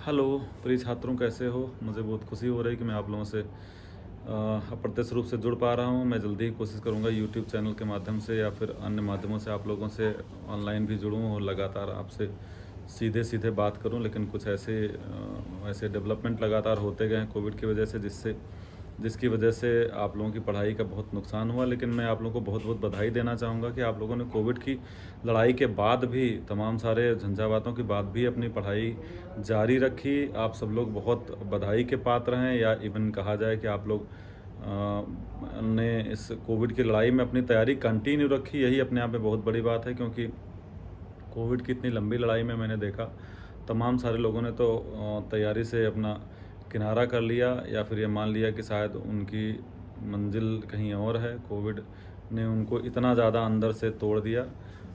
Hello प्रिय छात्रों, कैसे हो। मुझे बहुत खुशी हो रही है कि मैं आप लोगों से अप्रत्यक्ष रूप से जुड़ पा रहा हूं। मैं जल्दी ही कोशिश करूंगा यूट्यूब चैनल के माध्यम से या फिर अन्य माध्यमों से आप लोगों से ऑनलाइन भी जुड़ूं और लगातार आपसे सीधे सीधे बात करूं। लेकिन कुछ ऐसे डेवलपमेंट लगातार होते गए हैं कोविड की वजह से, जिसकी वजह से आप लोगों की पढ़ाई का बहुत नुकसान हुआ। लेकिन मैं आप लोगों को बहुत बहुत बधाई देना चाहूँगा कि आप लोगों ने कोविड की लड़ाई के बाद भी, तमाम सारे झंझावातों के बाद भी अपनी पढ़ाई जारी रखी। आप सब लोग बहुत बधाई के पात्र हैं, या इवन कहा जाए कि आप लोग ने इस कोविड की लड़ाई में अपनी तैयारी कंटिन्यू रखी। यही अपने आप में बहुत बड़ी बात है, क्योंकि कोविड की इतनी लंबी लड़ाई में मैंने देखा तमाम सारे लोगों ने तो तैयारी से अपना किनारा कर लिया, या फिर ये मान लिया कि शायद उनकी मंजिल कहीं और है। कोविड ने उनको इतना ज़्यादा अंदर से तोड़ दिया।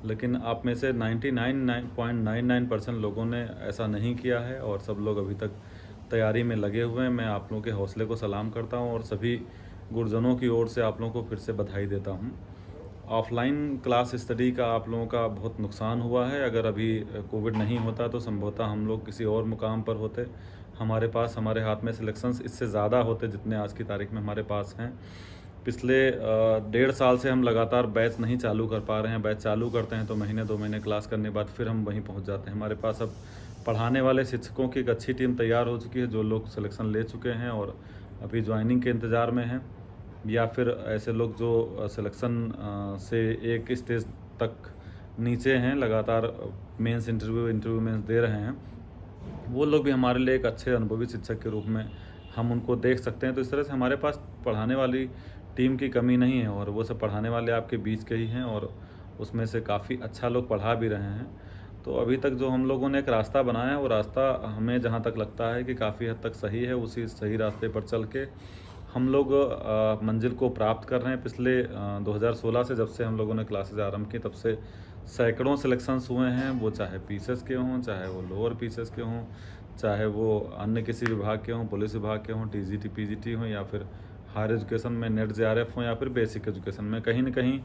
लेकिन आप में से 99.99% लोगों ने ऐसा नहीं किया है और सब लोग अभी तक तैयारी में लगे हुए हैं। मैं आप लोगों के हौसले को सलाम करता हूं और सभी गुरुजनों की ओर से आप लोगों को फिर से बधाई देता हूं। ऑफलाइन क्लास स्टडी का आप लोगों का बहुत नुकसान हुआ है। अगर अभी कोविड नहीं होता तो संभवतः हम लोग किसी और मुकाम पर होते। हमारे हाथ में सिलेक्शंस इससे ज़्यादा होते जितने आज की तारीख में हमारे पास हैं। पिछले 1.5 साल से हम लगातार बैच नहीं चालू कर पा रहे हैं। बैच चालू करते हैं तो महीने 2 महीने क्लास करने के बाद फिर हम वहीं पहुंच जाते हैं। हमारे पास अब पढ़ाने वाले शिक्षकों की एक अच्छी टीम तैयार हो चुकी है, जो लोग सिलेक्शन ले चुके हैं और अभी ज्वाइनिंग के इंतज़ार में हैं, या फिर ऐसे लोग जो सिलेक्शन से एक स्टेज तक नीचे हैं, लगातार इंटरव्यू मेंस दे रहे हैं। वो लोग भी हमारे लिए एक अच्छे अनुभवी शिक्षक के रूप में हम उनको देख सकते हैं। तो इस तरह से हमारे पास पढ़ाने वाली टीम की कमी नहीं है, और वो सब पढ़ाने वाले आपके बीच के ही हैं, और उसमें से काफ़ी अच्छा लोग पढ़ा भी रहे हैं। तो अभी तक जो हम लोगों ने एक रास्ता बनाया है, वो रास्ता हमें जहाँ तक लगता है कि काफ़ी हद तक सही है। उसी सही रास्ते पर चल के हम लोग मंजिल को प्राप्त कर रहे हैं। पिछले 2016 से जब से हम लोगों ने क्लासेज आरंभ की, तब से सैकड़ों सिलेक्शंस हुए हैं। वो चाहे पीसेस के हों, चाहे वो लोअर पीसेस के हों, चाहे वो अन्य किसी विभाग के हों, पुलिस विभाग के हों, टीजीटी पीजीटी हों, या फिर हायर एजुकेशन में नेट जेआरएफ हों, या फिर बेसिक एजुकेशन में। कहीं न कहीं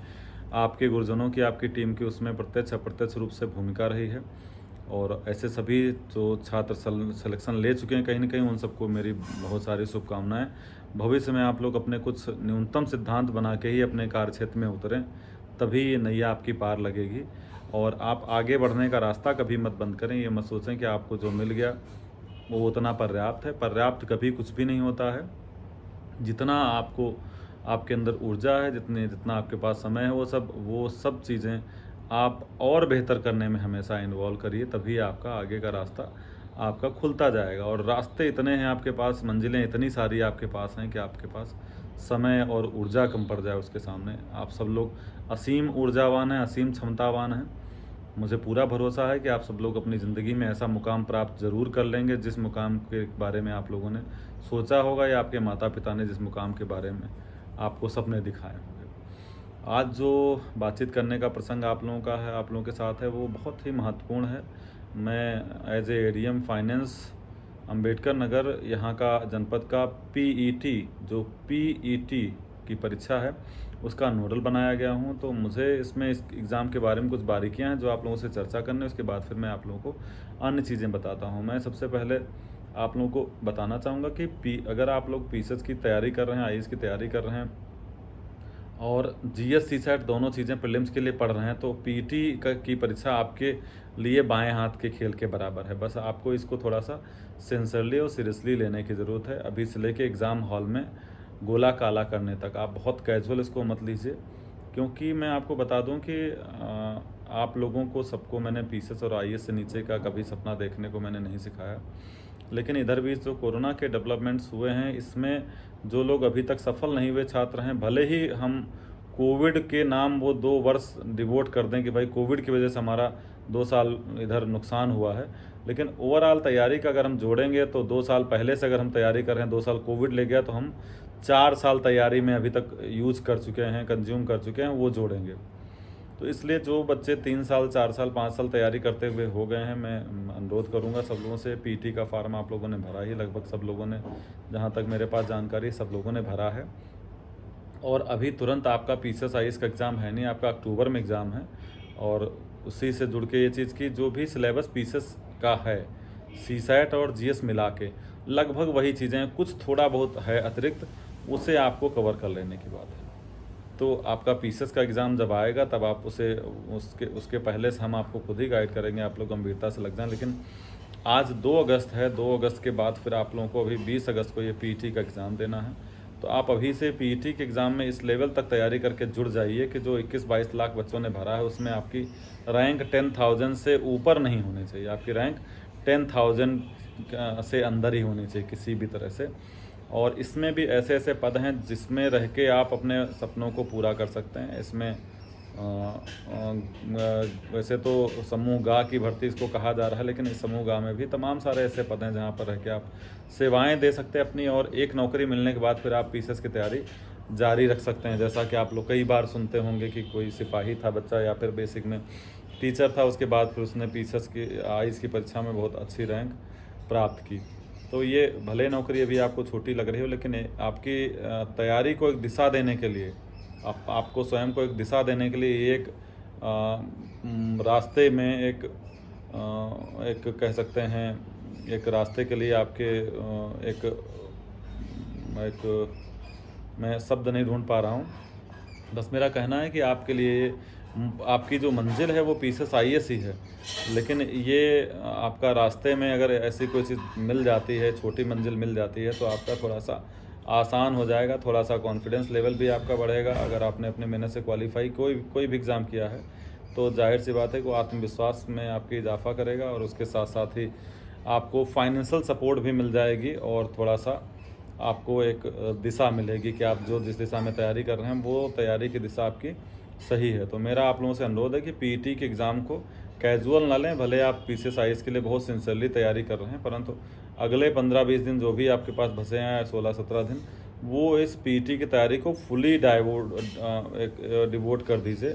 आपके गुरुजनों की, आपकी टीम की उसमें प्रत्यक्ष अप्रत्यक्ष रूप से भूमिका रही है। और ऐसे सभी जो छात्र सिलेक्शन ले चुके हैं, कहीं न कहीं उन सबको मेरी बहुत सारी शुभकामनाएं। भविष्य में आप लोग अपने कुछ न्यूनतम सिद्धांत बना के ही अपने कार्यक्षेत्र में उतरें, तभी ये नैया आपकी पार लगेगी। और आप आगे बढ़ने का रास्ता कभी मत बंद करें। ये मत सोचें कि आपको जो मिल गया वो उतना पर्याप्त है। पर्याप्त कभी कुछ भी नहीं होता है। जितना आपको, आपके अंदर ऊर्जा है, जितना आपके पास समय है, वो सब चीज़ें आप और बेहतर करने में हमेशा इन्वॉल्व करिए, तभी आपका आगे का रास्ता आपका खुलता जाएगा। और रास्ते इतने हैं आपके पास, मंजिलें इतनी सारी आपके पास हैं कि आपके पास समय और ऊर्जा कम पड़ जाए उसके सामने। आप सब लोग असीम ऊर्जावान हैं, असीम क्षमतावान हैं। मुझे पूरा भरोसा है कि आप सब लोग अपनी ज़िंदगी में ऐसा मुकाम प्राप्त ज़रूर कर लेंगे जिस मुकाम के बारे में आप लोगों ने सोचा होगा, या आपके माता पिता ने जिस मुकाम के बारे में आपको सपने दिखाए होंगे। आज जो बातचीत करने का प्रसंग आप लोगों का है, आप लोगों के साथ है, वो बहुत ही महत्वपूर्ण है। मैं as a ADM finance Ambedkar Nagar यहाँ का जनपद का पीईटी, जो पीईटी की परीक्षा है, उसका नोडल बनाया गया हूँ। तो मुझे इसमें इस एग्ज़ाम के बारे में कुछ बारीकियाँ हैं जो आप लोगों से चर्चा करने, उसके बाद फिर मैं आप लोगों को अन्य चीज़ें बताता हूँ। मैं सबसे पहले आप लोगों को बताना चाहूँगा कि अगर आप लोग पीसेस की तैयारी कर रहे हैं, आईएएस की तैयारी कर रहे हैं और जीएस सीसैट दोनों चीज़ें प्रीलिम्स के लिए पढ़ रहे हैं, तो पीटी की परीक्षा आपके लिए बाएं हाथ के खेल के बराबर है। बस आपको इसको थोड़ा सा सिंसियरली और सीरियसली लेने की ज़रूरत है। अभी से लेके एग्ज़ाम हॉल में गोला काला करने तक आप बहुत कैजुअल इसको मत लीजिए, क्योंकि मैं आपको बता दूं कि आप लोगों को सबको मैंने पीसेस और आईएएस से नीचे का कभी सपना देखने को मैंने नहीं सिखाया। लेकिन इधर भी जो कोरोना के डेवलपमेंट्स हुए हैं, इसमें जो लोग अभी तक सफल नहीं हुए छात्र हैं, भले ही हम कोविड के नाम वो 2 वर्ष डिवोट कर दें कि भाई कोविड की वजह से हमारा 2 साल इधर नुकसान हुआ है, लेकिन ओवरऑल तैयारी का अगर हम जोड़ेंगे तो 2 साल पहले से अगर हम तैयारी कर रहे हैं, 2 साल कोविड ले गया, तो हम 4 साल तैयारी में अभी तक यूज कर चुके हैं, कंज्यूम कर चुके हैं, वो जोड़ेंगे। तो इसलिए जो बच्चे 3 साल, 4 साल, 5 साल तैयारी करते हुए हो गए हैं, मैं अनुरोध करूंगा सब लोगों से, पीटी का फार्म आप लोगों ने भरा ही, लगभग सब लोगों ने, जहां तक मेरे पास जानकारी, सब लोगों ने भरा है। और अभी तुरंत आपका पीसीएस आईएएस का एग्ज़ाम है नहीं, आपका अक्टूबर में एग्ज़ाम है। और उसी से जुड़ के ये चीज़ की जो भी सिलेबस पीसीएस का है, सीसैट और जीएस मिला के लगभग वही चीज़ें हैं, कुछ थोड़ा बहुत है अतिरिक्त, उसे आपको कवर कर लेने की बात है। तो आपका पीसीएस का एग्ज़ाम जब आएगा तब आप उसे उसके पहले से हम आपको खुद ही गाइड करेंगे, आप लोग गंभीरता से लग जाएं। लेकिन आज 2 अगस्त है, 2 अगस्त के बाद फिर आप लोगों को अभी 20 अगस्त को ये पीईटी का एग्ज़ाम देना है। तो आप अभी से पीईटी के एग्ज़ाम में इस लेवल तक तैयारी करके जुड़ जाइए कि जो 21-22 लाख बच्चों ने भरा है उसमें आपकी रैंक 10,000 से ऊपर नहीं होनी चाहिए, आपकी रैंक 10,000 से अंदर ही होनी चाहिए किसी भी तरह से। और इसमें भी ऐसे ऐसे पद हैं जिसमें रह के आप अपने सपनों को पूरा कर सकते हैं। इसमें वैसे तो समूह गा की भर्ती इसको कहा जा रहा है, लेकिन इस समूह गा में भी तमाम सारे ऐसे पद हैं जहाँ पर रह के आप सेवाएं दे सकते हैं अपनी, और एक नौकरी मिलने के बाद फिर आप पीसीएस की तैयारी जारी रख सकते हैं। जैसा कि आप लोग कई बार सुनते होंगे कि कोई सिपाही था बच्चा या फिर बेसिक में टीचर था, उसके बाद फिर उसने पीसीएस की आईएएस की परीक्षा में बहुत अच्छी रैंक प्राप्त की। तो ये भले नौकरी अभी आपको छोटी लग रही हो, लेकिन आपकी तैयारी को एक दिशा देने के लिए, आपको स्वयं को एक दिशा देने के लिए एक रास्ते में एक कह सकते हैं एक रास्ते के लिए आपके एक मैं शब्द नहीं ढूंढ पा रहा हूँ। बस मेरा कहना है कि आपके लिए आपकी जो मंजिल है वो पीसीएस आईएएस ही है, लेकिन ये आपका रास्ते में अगर ऐसी कोई चीज़ मिल जाती है, छोटी मंजिल मिल जाती है, तो आपका थोड़ा सा आसान हो जाएगा, थोड़ा सा कॉन्फिडेंस लेवल भी आपका बढ़ेगा। अगर आपने अपने मेहनत से क्वालिफाई कोई भी एग्ज़ाम किया है तो जाहिर सी बात है कि वो आत्मविश्वास में आपकी इजाफा करेगा, और उसके साथ साथ ही आपको फाइनेंशियल सपोर्ट भी मिल जाएगी, और थोड़ा सा आपको एक दिशा मिलेगी कि आप जिस दिशा में तैयारी कर रहे हैं वो तैयारी की दिशा आपकी सही है। तो मेरा आप लोगों से अनुरोध है कि पीईटी के एग्ज़ाम को कैजुअल ना लें। भले आप पीसीएस आईएएस के लिए बहुत सिंसियरली तैयारी कर रहे हैं, परंतु अगले 15-20 दिन जो भी आपके पास बचे हैं, 16-17 दिन, वो इस पीईटी की तैयारी को फुली डिवोट कर दीजिए,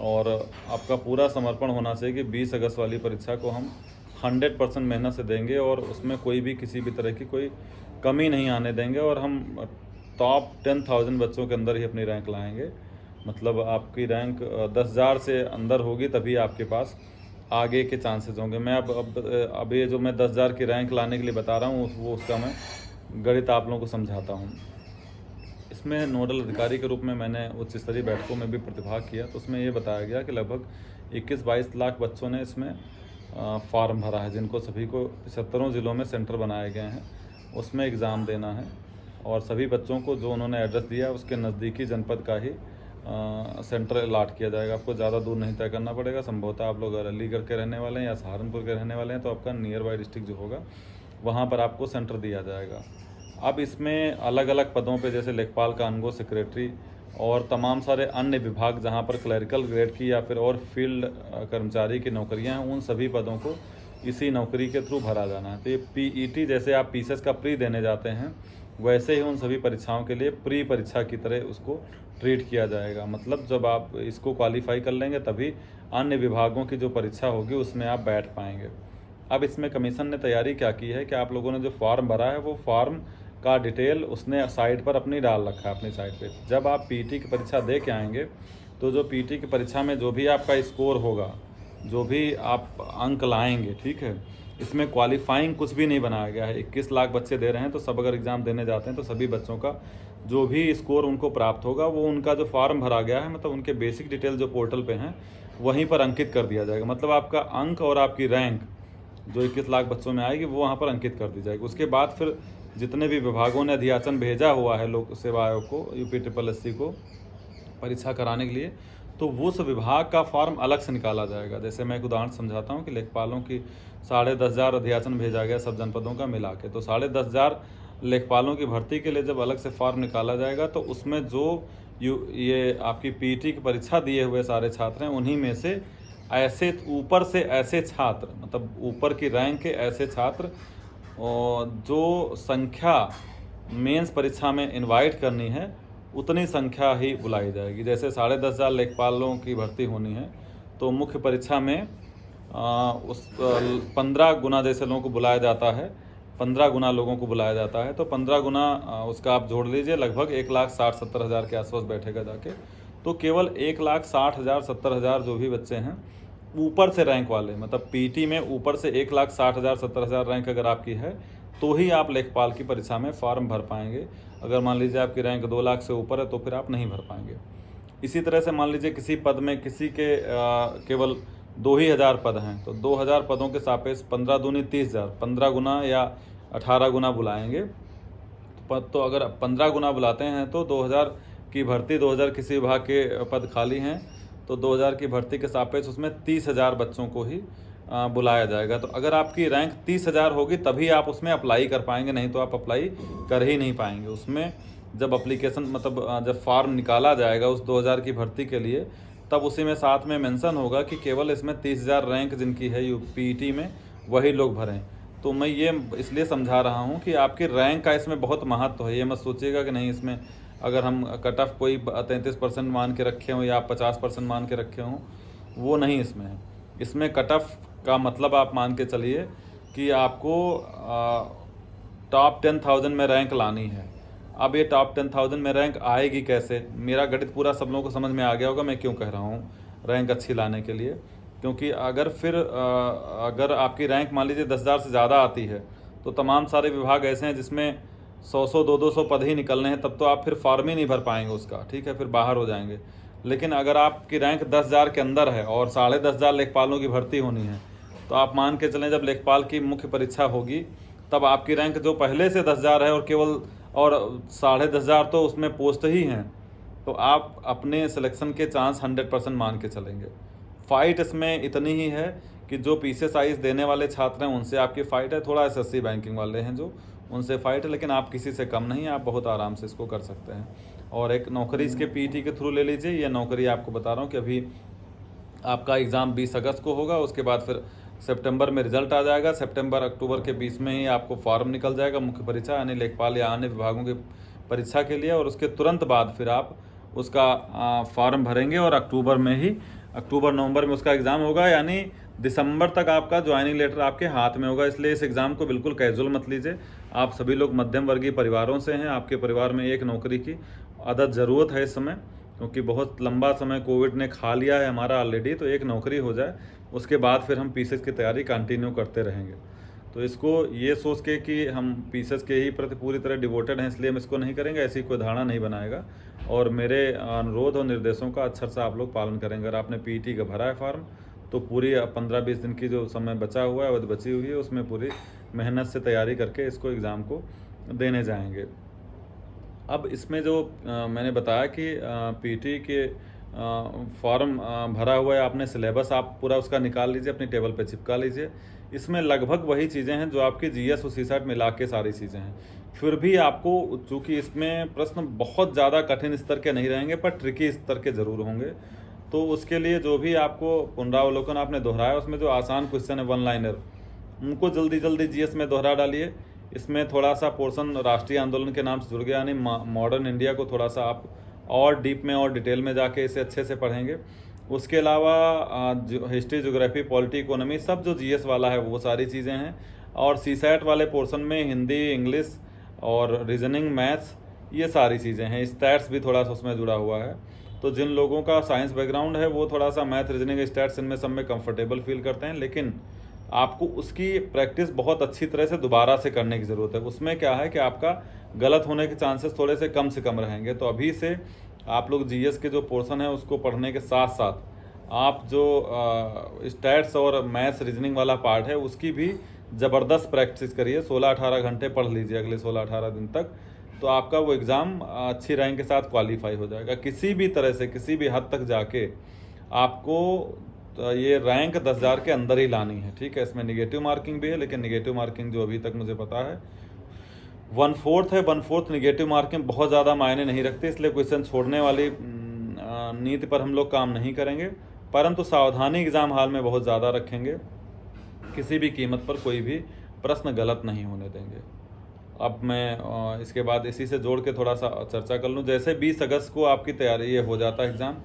और आपका पूरा समर्पण होना चाहिए कि 20 अगस्त वाली परीक्षा को हम 100% मेहनत से देंगे, और उसमें कोई भी किसी भी तरह की कोई कमी नहीं आने देंगे, और हम टॉप 10,000 बच्चों के अंदर ही अपनी रैंक लाएंगे। मतलब आपकी रैंक 10,000 से अंदर होगी तभी आपके पास आगे के चांसेस होंगे। मैं अब ये जो मैं 10,000 की रैंक लाने के लिए बता रहा हूँ वो उसका मैं गणित आप लोगों को समझाता हूँ। इसमें नोडल अधिकारी के रूप में मैंने उच्च स्तरीय बैठकों में भी प्रतिभाग किया, तो उसमें ये बताया गया कि लगभग 21-22 लाख बच्चों ने इसमें फॉर्म भरा है, जिनको सभी को 75 ज़िलों में सेंटर बनाए गए हैं, उसमें एग्ज़ाम देना है। और सभी बच्चों को जो उन्होंने एड्रेस दिया उसके नज़दीकी जनपद का ही सेंटर अलाट किया जाएगा। आपको ज़्यादा दूर नहीं तय करना पड़ेगा। संभवतः आप लोग अगर अलीगढ़ के रहने वाले हैं या सहारनपुर के रहने वाले हैं तो आपका नियर बाई डिस्ट्रिक्ट जो होगा वहाँ पर आपको सेंटर दिया जाएगा। अब इसमें अलग अलग पदों पे जैसे लेखपाल, कानगो, सेक्रेटरी और तमाम सारे अन्य विभाग जहाँ पर क्लरिकल ग्रेड की या फिर और फील्ड कर्मचारी की नौकरियाँ हैं, उन सभी पदों को इसी नौकरी के थ्रू भरा जाना है। तो ये पीईटी जैसे आप पीसीएस का प्री देने जाते हैं, वैसे ही उन सभी परीक्षाओं के लिए प्री परीक्षा की तरह उसको ट्रीट किया जाएगा। मतलब जब आप इसको क्वालिफाई कर लेंगे तभी अन्य विभागों की जो परीक्षा होगी उसमें आप बैठ पाएंगे। अब इसमें कमीशन ने तैयारी क्या की है कि आप लोगों ने जो फॉर्म भरा है वो फॉर्म का डिटेल उसने साइट पर अपनी डाल रखा है, अपनी साइट पे। जब आप पीटी की परीक्षा दे के आएंगे तो जो पीटी की परीक्षा में जो भी आपका स्कोर होगा, जो भी आप अंक लाएंगे, ठीक है, इसमें क्वालिफाइंग कुछ भी नहीं बनाया गया है। 21 लाख बच्चे दे रहे हैं, तो सब अगर एग्ज़ाम देने जाते हैं तो सभी बच्चों का जो भी स्कोर उनको प्राप्त होगा वो उनका जो फॉर्म भरा गया है, मतलब उनके बेसिक डिटेल जो पोर्टल पे हैं वहीं पर अंकित कर दिया जाएगा। मतलब आपका अंक और आपकी रैंक जो 21 लाख बच्चों में आएगी वो वहाँ पर अंकित कर दी जाएगी। उसके बाद फिर जितने भी विभागों ने अधियाचन भेजा हुआ है लोक सेवा आयोग को, यूपी को परीक्षा कराने के लिए, तो वो उस विभाग का फॉर्म अलग से निकाला जाएगा। जैसे मैं एक उदाहरण समझाता हूँ कि लेखपालों की 10,500 अधियाचन भेजा गया सब जनपदों का मिला के, तो 10,500 लेखपालों की भर्ती के लिए जब अलग से फॉर्म निकाला जाएगा तो उसमें जो ये आपकी पीटी की परीक्षा दिए हुए सारे छात्र हैं, उन्हीं में से ऐसे ऊपर से ऐसे छात्र, मतलब ऊपर की रैंक के ऐसे छात्र जो संख्या मेंस परीक्षा में इनवाइट करनी है उतनी संख्या ही बुलाई जाएगी। जैसे 10,500 लेखपालों की भर्ती होनी है तो मुख्य परीक्षा में उस 15 गुना जैसे लोगों को बुलाया जाता है, 15 गुना लोगों को बुलाया जाता है, तो 15 गुना उसका आप जोड़ लीजिए, लगभग 1,60,70,000 के आसपास बैठेगा जाके। तो केवल 1,60,000 70,000 जो भी बच्चे हैं ऊपर से रैंक वाले, मतलब पीटी में ऊपर से 1,60,000 70,000 रैंक अगर आपकी है तो ही आप लेखपाल की परीक्षा में फॉर्म भर पाएंगे। अगर मान लीजिए आपकी रैंक 2 लाख से ऊपर है तो फिर आप नहीं भर पाएंगे। इसी तरह से मान लीजिए किसी पद में किसी के केवल 2,000 पद हैं तो 2,000 पदों के सापेक्ष 15 दूनी 30,000, 15 गुना या 18 गुना बुलाएंगे। तो अगर 15 गुना बुलाते हैं तो 2,000 की भर्ती, 2,000 किसी विभाग के पद खाली हैं तो 2,000 की भर्ती के सापेक्ष उसमें 30,000 बच्चों को ही बुलाया जाएगा। तो अगर आपकी रैंक 30,000 होगी तभी आप उसमें अप्लाई कर पाएंगे, नहीं तो आप अप्लाई कर ही नहीं पाएंगे। उसमें जब एप्लीकेशन मतलब जब फॉर्म निकाला जाएगा उस 2,000 की भर्ती के लिए, तब उसी में साथ में मेंशन होगा कि केवल इसमें 30,000 रैंक जिनकी है यूपीटी में वही लोग भरें। तो मैं ये इसलिए समझा रहा हूँ कि आपकी रैंक का इसमें बहुत महत्व है। ये मत सोचिएगा कि नहीं, इसमें अगर हम कट ऑफ कोई 33% मान के रखे हों या आप 50% मान के रखे हों, वो नहीं इसमें है। इसमें कट ऑफ का मतलब आप मान के चलिए कि आपको टॉप 10,000 में रैंक लानी है। अब ये टॉप 10,000 में रैंक आएगी कैसे? मेरा गणित पूरा सब लोगों को समझ में आ गया होगा मैं क्यों कह रहा हूँ रैंक अच्छी लाने के लिए। क्योंकि अगर आपकी रैंक मान लीजिए 10,000 से ज़्यादा आती है तो तमाम सारे विभाग ऐसे हैं जिसमें 100 200 पद ही निकलने हैं, तब तो आप फिर फॉर्म ही नहीं भर पाएंगे उसका, ठीक है, फिर बाहर हो जाएंगे। लेकिन अगर आपकी रैंक 10,000 के अंदर है और 10,500 लेखपालों की भर्ती होनी है तो आप मान के चलें जब लेखपाल की मुख्य परीक्षा होगी तब आपकी रैंक जो पहले से 10,000 है और केवल 10,500 तो उसमें पोस्ट ही हैं, तो आप अपने सिलेक्शन के चांस 100% मान के चलेंगे। फ़ाइट इसमें इतनी ही है कि जो PCSIs देने वाले छात्र हैं उनसे आपकी फ़ाइट है, थोड़ा SSC बैंकिंग वाले हैं जो उनसे फ़ाइट है, लेकिन आप किसी से कम नहीं, आप बहुत आराम से इसको कर सकते हैं। और एक नौकरी इसके PET के थ्रू ले लीजिए। ये नौकरी आपको बता रहा हूँ कि अभी आपका एग्ज़ाम 20 अगस्त को होगा, उसके बाद फिर सितंबर में रिजल्ट आ जाएगा, सितंबर अक्टूबर के बीच में ही आपको फॉर्म निकल जाएगा मुख्य परीक्षा यानी लेखपाल या अन्य विभागों की परीक्षा के लिए, और उसके तुरंत बाद फिर आप उसका फॉर्म भरेंगे और अक्टूबर नवंबर में उसका एग्ज़ाम होगा, यानी दिसंबर तक आपका ज्वाइनिंग लेटर आपके हाथ में होगा। इसलिए इस एग्ज़ाम को बिल्कुल कैजुअल मत लीजिए। आप सभी लोग मध्यम वर्गीय परिवारों से हैं, आपके परिवार में एक नौकरी की अदद ज़रूरत है इस समय, क्योंकि बहुत लंबा समय कोविड ने खा लिया है हमारा ऑलरेडी। तो एक नौकरी हो जाए उसके बाद फिर हम PCS की तैयारी कंटिन्यू करते रहेंगे। तो इसको ये सोच के कि हम PCS के ही प्रति पूरी तरह डिवोटेड हैं इसलिए हम इसको नहीं करेंगे, ऐसी कोई धारणा नहीं बनाएगा। और मेरे अनुरोध और निर्देशों का अच्छे से आप लोग पालन करेंगे। अगर आपने PET का भरा है फॉर्म तो पूरी 15-20 दिन की जो समय बचा हुआ है बची हुई है उसमें पूरी मेहनत से तैयारी करके इसको एग्ज़ाम को देने जाएंगे। अब इसमें जो मैंने बताया कि PET के फॉर्म भरा हुआ है आपने, सिलेबस आप पूरा उसका निकाल लीजिए, अपनी टेबल पे चिपका लीजिए। इसमें लगभग वही चीज़ें हैं जो आपकी GS और CSAT मिला के सारी चीज़ें हैं। फिर भी आपको, चूँकि इसमें प्रश्न बहुत ज़्यादा कठिन स्तर के नहीं रहेंगे पर ट्रिकी स्तर के ज़रूर होंगे, तो उसके लिए जो भी आपको पुनरावलोकन आपने दोहराया उसमें जो आसान क्वेश्चन है 1 लाइनर उनको जल्दी GS में दोहरा डालिए। इसमें थोड़ा सा पोर्शन राष्ट्रीय आंदोलन के नाम से जुड़ गया, यानी मॉडर्न इंडिया को थोड़ा सा आप और डीप में और डिटेल में जाके इसे अच्छे से पढ़ेंगे। उसके अलावा हिस्ट्री, ज्योग्राफी, पॉलिटी, इकोनॉमी सब जो GS वाला है वो सारी चीज़ें हैं। और CSAT वाले पोर्शन में हिंदी, इंग्लिश और रीजनिंग, मैथ्स ये सारी चीज़ें हैं। स्टैट्स भी थोड़ा सा उसमें जुड़ा हुआ है। तो जिन लोगों का साइंस बैकग्राउंड है वो थोड़ा सा मैथ, रीजनिंग, स्टैट्स इनमें सब में कंफर्टेबल फील करते हैं, लेकिन आपको उसकी प्रैक्टिस बहुत अच्छी तरह से दोबारा से करने की ज़रूरत है। उसमें क्या है कि आपका गलत होने के चांसेस थोड़े से कम रहेंगे। तो अभी से आप लोग GS के जो पोर्शन है उसको पढ़ने के साथ साथ आप जो स्टैट्स और मैथ्स, रीजनिंग वाला पार्ट है उसकी भी ज़बरदस्त प्रैक्टिस करिए। 16-18 घंटे पढ़ लीजिए अगले 16-18 दिन तक, तो आपका वो एग्ज़ाम अच्छी रैंक के साथ क्वालिफाई हो जाएगा। किसी भी तरह से किसी भी हद तक जाके आपको ये रैंक 10,000 के अंदर ही लानी है, ठीक है। इसमें निगेटिव मार्किंग भी है, लेकिन निगेटिव मार्किंग जो अभी तक मुझे पता है 1/4 है। 1/4 निगेटिव मार्किंग बहुत ज़्यादा मायने नहीं रखते, इसलिए क्वेश्चन छोड़ने वाली नीति पर हम लोग काम नहीं करेंगे, परंतु सावधानी एग्ज़ाम हॉल में बहुत ज़्यादा रखेंगे। किसी भी कीमत पर कोई भी प्रश्न गलत नहीं होने देंगे। अब मैं इसके बाद इसी से जोड़ के थोड़ा सा चर्चा कर लूँ। जैसे 20 अगस्त को आपकी तैयारी ये हो जाता है एग्ज़ाम,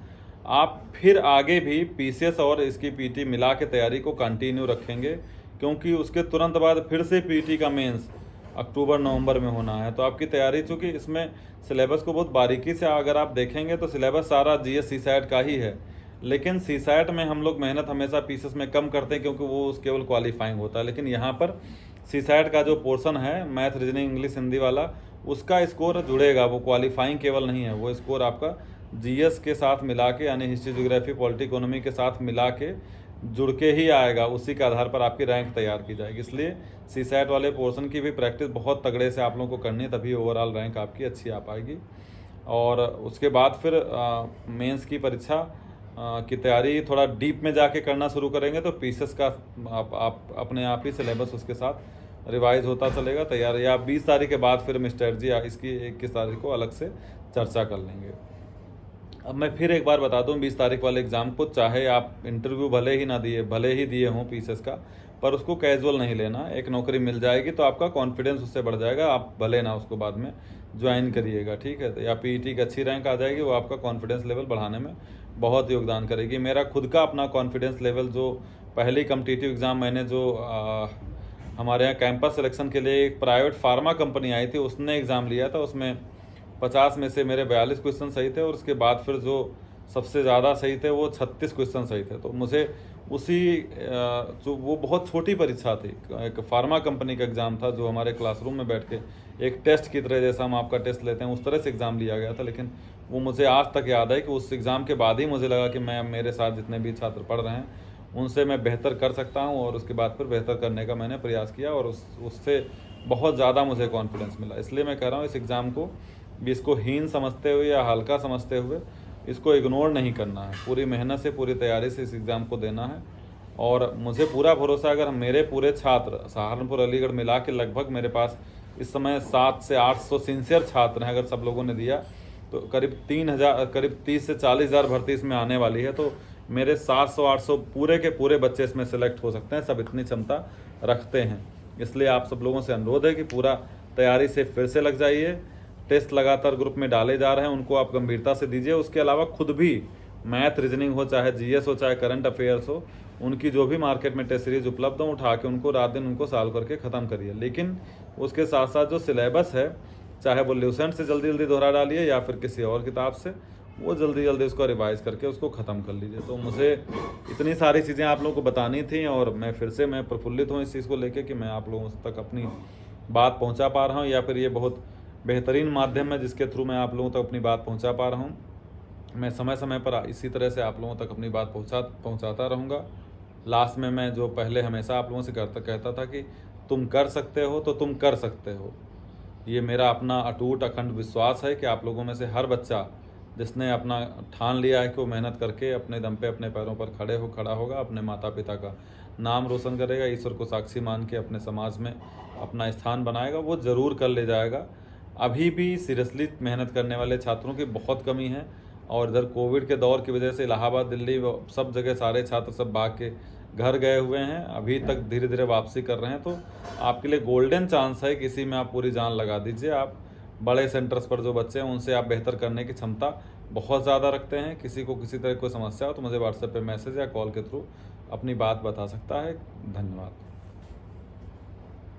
आप फिर आगे भी PCS और इसकी PET मिला के तैयारी को कंटिन्यू रखेंगे, क्योंकि उसके तुरंत बाद फिर से PET का मेंस अक्टूबर-नवंबर में होना है। तो आपकी तैयारी, चूँकि इसमें सिलेबस को बहुत बारीकी से अगर आप देखेंगे तो सिलेबस सारा GS CSAT का ही है, लेकिन सीसैट में हम लोग मेहनत हमेशा पीसेस में कम करते हैं क्योंकि वो केवल क्वालिफाइंग होता है। लेकिन यहाँ पर सीसैट का जो पोर्शन है मैथ, रीजनिंग, इंग्लिश, हिंदी वाला, उसका स्कोर जुड़ेगा। वो क्वालिफाइंग केवल नहीं है, वो स्कोर आपका जीएस के साथ मिला के, यानी हिस्ट्री, ज्योग्राफी, पॉलिटी, इकोनॉमी के साथ मिला के जुड़ के ही आएगा। उसी के आधार पर आपकी रैंक तैयार की जाएगी। इसलिए सीसैट वाले पोर्शन की भी प्रैक्टिस बहुत तगड़े से आप लोगों को करनी है, तभी ओवरऑल रैंक आपकी अच्छी आ पाएगी। और उसके बाद फिर मेंस की परीक्षा की तैयारी थोड़ा डीप में जाके करना शुरू करेंगे तो पीसेस का आप अपने आप ही सिलेबस उसके साथ रिवाइज होता चलेगा, तैयार। या 20 तारीख के बाद फिर हम स्ट्रेटजी इसकी 21 तारीख को अलग से चर्चा कर लेंगे। अब मैं फिर एक बार बता दूं, 20 तारीख वाले एग्ज़ाम को चाहे आप इंटरव्यू भले ही दिए हों पीसेस का, पर उसको कैजुअल नहीं लेना। एक नौकरी मिल जाएगी तो आपका कॉन्फिडेंस उससे बढ़ जाएगा, आप भले ना उसको बाद में ज्वाइन करिएगा, ठीक है। या पीईटी की अच्छी रैंक आ जाएगी, वो आपका कॉन्फिडेंस लेवल बढ़ाने में बहुत योगदान करेगी। मेरा खुद का अपना कॉन्फिडेंस लेवल, जो पहली कम्पिटिटिव एग्ज़ाम मैंने जो हमारे यहाँ कैंपस सिलेक्शन के लिए एक प्राइवेट फार्मा कंपनी आई थी, उसने एग्ज़ाम लिया था, उसमें 50 में से मेरे 42 क्वेश्चन सही थे, और उसके बाद फिर जो सबसे ज़्यादा सही थे वो 36 क्वेश्चन सही थे। तो मुझे उसी जो वो बहुत छोटी परीक्षा थी, एक फार्मा कंपनी का एग्ज़ाम था, जो हमारे क्लासरूम में बैठ के एक टेस्ट की तरह, जैसा हम आपका टेस्ट लेते हैं उस तरह से एग्ज़ाम लिया गया था। लेकिन वो मुझे आज तक याद है कि उस एग्ज़ाम के बाद ही मुझे लगा कि मैं, मेरे साथ जितने भी छात्र पढ़ रहे हैं उनसे मैं बेहतर कर सकता हूँ, और उसके बाद फिर बेहतर करने का मैंने प्रयास किया, और उससे बहुत ज़्यादा मुझे कॉन्फिडेंस मिला। इसलिए मैं कह रहा हूँ, इस एग्ज़ाम को भी इसको हीन समझते हुए या हल्का समझते हुए इसको इग्नोर नहीं करना है। पूरी मेहनत से, पूरी तैयारी से इस एग्ज़ाम को देना है। और मुझे पूरा भरोसा है, अगर मेरे पूरे छात्र सहारनपुर, अलीगढ़ मिला के लगभग मेरे पास इस समय 700 से 800 सिंसियर छात्र हैं, अगर सब लोगों ने दिया तो करीब 30 से 40 हज़ार भर्ती इसमें आने वाली है। तो मेरे 700-800 पूरे के पूरे बच्चे इसमें सेलेक्ट हो सकते हैं, सब इतनी क्षमता रखते हैं। इसलिए आप सब लोगों से अनुरोध है कि पूरा तैयारी से फिर से लग जाइए। टेस्ट लगातार ग्रुप में डाले जा रहे हैं, उनको आप गंभीरता से दीजिए। उसके अलावा खुद भी मैथ, रीजनिंग हो, चाहे जीएस हो, चाहे करंट अफेयर्स हो, उनकी जो भी मार्केट में टेस्ट सीरीज उपलब्ध हो, उठा के उनको रात दिन उनको सॉल्व करके ख़त्म करिए। लेकिन उसके साथ साथ जो सिलेबस है, चाहे वो ल्यूसेंट से जल्दी जल्दी दोहरा डालिए या फिर किसी और किताब से, वो जल्दी जल्दी उसको रिवाइज़ करके उसको ख़त्म कर लीजिए। तो मुझे इतनी सारी चीज़ें आप लोगों को बतानी थी, और मैं फिर से मैं प्रफुल्लित हूँ इस चीज़ को लेकर कि मैं आप लोगों तक अपनी बात पहुँचा पा रहा हूँ, या फिर ये बहुत बेहतरीन माध्यम है जिसके थ्रू मैं आप लोगों तक अपनी बात पहुँचा पा रहा हूँ। मैं समय समय पर इसी तरह से आप लोगों तक अपनी बात पहुँचाता रहूँगा। लास्ट में मैं जो पहले हमेशा आप लोगों से कहता था कि तुम कर सकते हो तो तुम कर सकते हो। ये मेरा अपना अटूट अखंड विश्वास है कि आप लोगों में से हर बच्चा जिसने अपना ठान लिया है कि वो मेहनत करके अपने दम पे अपने पैरों पर खड़ा होगा, अपने माता पिता का नाम रोशन करेगा, ईश्वर को साक्षी मान के अपने समाज में अपना स्थान बनाएगा, वो ज़रूर कर ले जाएगा। अभी भी सीरियसली मेहनत करने वाले छात्रों की बहुत कमी है, और इधर कोविड के दौर की वजह से इलाहाबाद, दिल्ली, सब जगह सारे छात्र सब भाग के घर गए हुए हैं, अभी तक धीरे धीरे वापसी कर रहे हैं। तो आपके लिए गोल्डन चांस है, किसी में आप पूरी जान लगा दीजिए। आप बड़े सेंटर्स पर जो बच्चे हैं उनसे आप बेहतर करने की क्षमता बहुत ज़्यादा रखते हैं। किसी को किसी तरह कोई समस्या हो तो मुझे व्हाट्सएप पे मैसेज या कॉल के थ्रू अपनी बात बता सकता है। धन्यवाद।